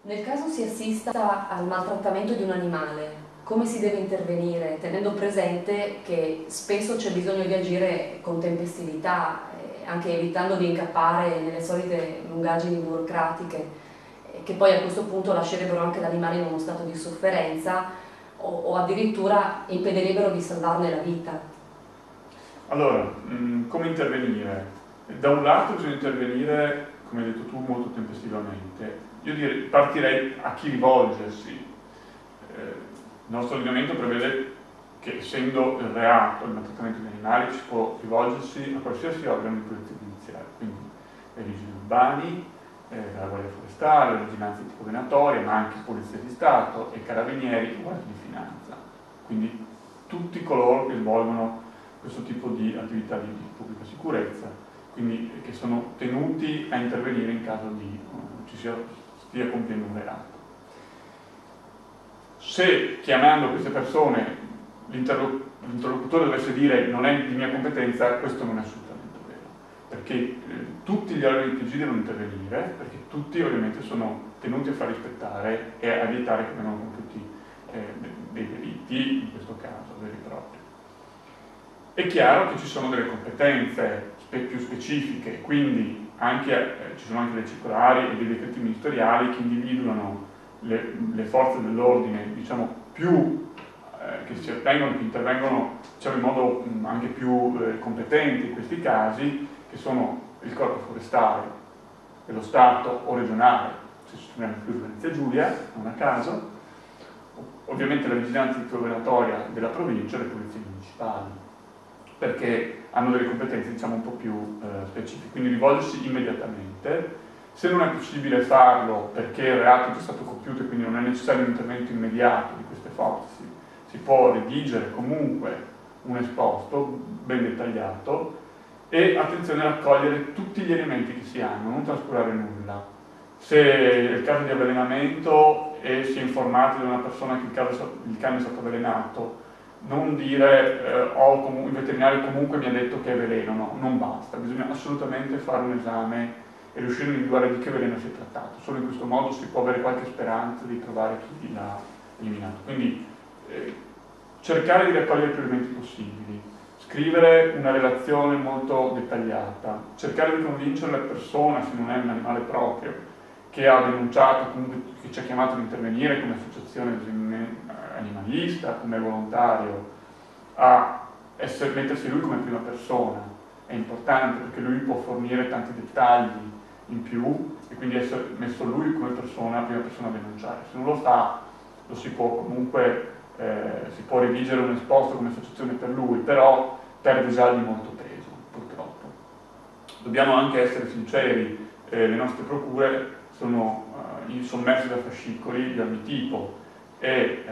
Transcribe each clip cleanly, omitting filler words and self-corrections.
Nel caso si assista al maltrattamento di un animale, come si deve intervenire, tenendo presente che spesso c'è bisogno di agire con tempestività, anche evitando di incappare nelle solite lungaggini burocratiche, che poi a questo punto lascerebbero anche l'animale in uno stato di sofferenza o addirittura impedirebbero di salvarne la vita? Allora, come intervenire? Da un lato bisogna intervenire, come hai detto tu, molto tempestivamente. Io partirei a chi rivolgersi. Il nostro ordinamento prevede che, essendo il reato, il maltrattamento degli animali, ci può rivolgersi a qualsiasi organo di polizia giudiziaria, quindi ai vigili urbani, la Guardia Forestale, la Vigilanza Anticovenatoria, ma anche Polizia di Stato, e Carabinieri e Guardia di Finanza. Quindi tutti coloro che svolgono questo tipo di attività di pubblica sicurezza, quindi che sono tenuti a intervenire in caso di stia compiendo un reato. Se chiamando queste persone l'interlocutore dovesse dire non è di mia competenza, questo non è assolutamente vero, perché tutti gli organi di PG devono intervenire, perché tutti ovviamente sono tenuti a far rispettare e a evitare che vengano compiuti dei delitti, in questo caso veri e propri. È chiaro che ci sono delle competenze più specifiche, quindi ci sono anche le circolari e dei decreti ministeriali che individuano le forze dell'ordine, diciamo, più che si attengono, che intervengono, diciamo, in modo anche più competente in questi casi, che sono il Corpo Forestale dello Stato o regionale, se si chiama più Venezia Giulia, non a caso, ovviamente la vigilanza anticovenatoria della provincia e le polizie municipali, perché hanno delle competenze, diciamo, un po' più specifiche, quindi rivolgersi immediatamente. Se non è possibile farlo perché il reato è già stato compiuto e quindi non è necessario un intervento immediato di queste forze, si può redigere comunque un esposto ben dettagliato e attenzione a raccogliere tutti gli elementi che si hanno, non trascurare nulla. Se è il caso di avvelenamento e si è informati da una persona che il cane è stato avvelenato, non dire il veterinario comunque mi ha detto che è veleno, no, non basta, bisogna assolutamente fare un esame e riuscire a individuare di che veleno si è trattato. Solo in questo modo si può avere qualche speranza di trovare chi l'ha eliminato. Quindi cercare di raccogliere più elementi possibili, scrivere una relazione molto dettagliata, cercare di convincere la persona, se non è un animale proprio, che ha denunciato, comunque che ci ha chiamato ad intervenire come associazione animalista, come volontario, a mettersi lui come prima persona. È importante perché lui può fornire tanti dettagli in più e quindi essere messo lui come prima persona a denunciare. Se non lo fa, lo si può comunque si può redigere un esposto come associazione per lui, però perde già di molto peso, purtroppo. Dobbiamo anche essere sinceri, le nostre procure sono sommerse da fascicoli di ogni tipo e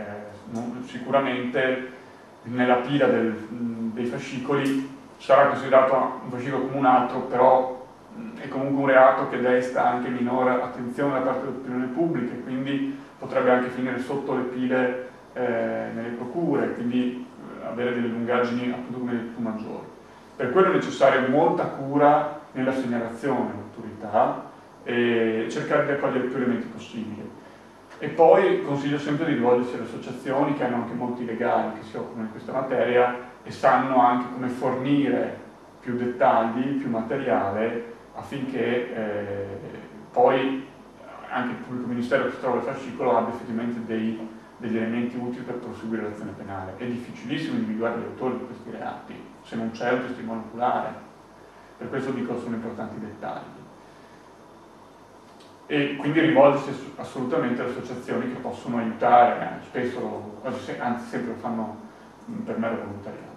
sicuramente nella pila dei fascicoli sarà considerato un fascicolo come un altro, però è comunque un reato che desta anche minore attenzione da parte dell'opinione pubblica e quindi potrebbe anche finire sotto le pile nelle procure, quindi avere delle lungaggini appunto come più maggiori. Per quello è necessaria molta cura nella segnalazione all'autorità e cercare di raccogliere più elementi possibili. E poi consiglio sempre di rivolgersi alle associazioni che hanno anche molti legali che si occupano di questa materia e sanno anche come fornire più dettagli, più materiale affinché poi anche il pubblico ministero che si trova al fascicolo abbia effettivamente degli elementi utili per proseguire l'azione penale. È difficilissimo individuare gli autori di questi reati se non c'è un testimone oculare, per questo dico sono importanti i dettagli. E quindi rivolgersi assolutamente alle associazioni che possono aiutare, spesso, anzi sempre lo fanno per mero volontariato.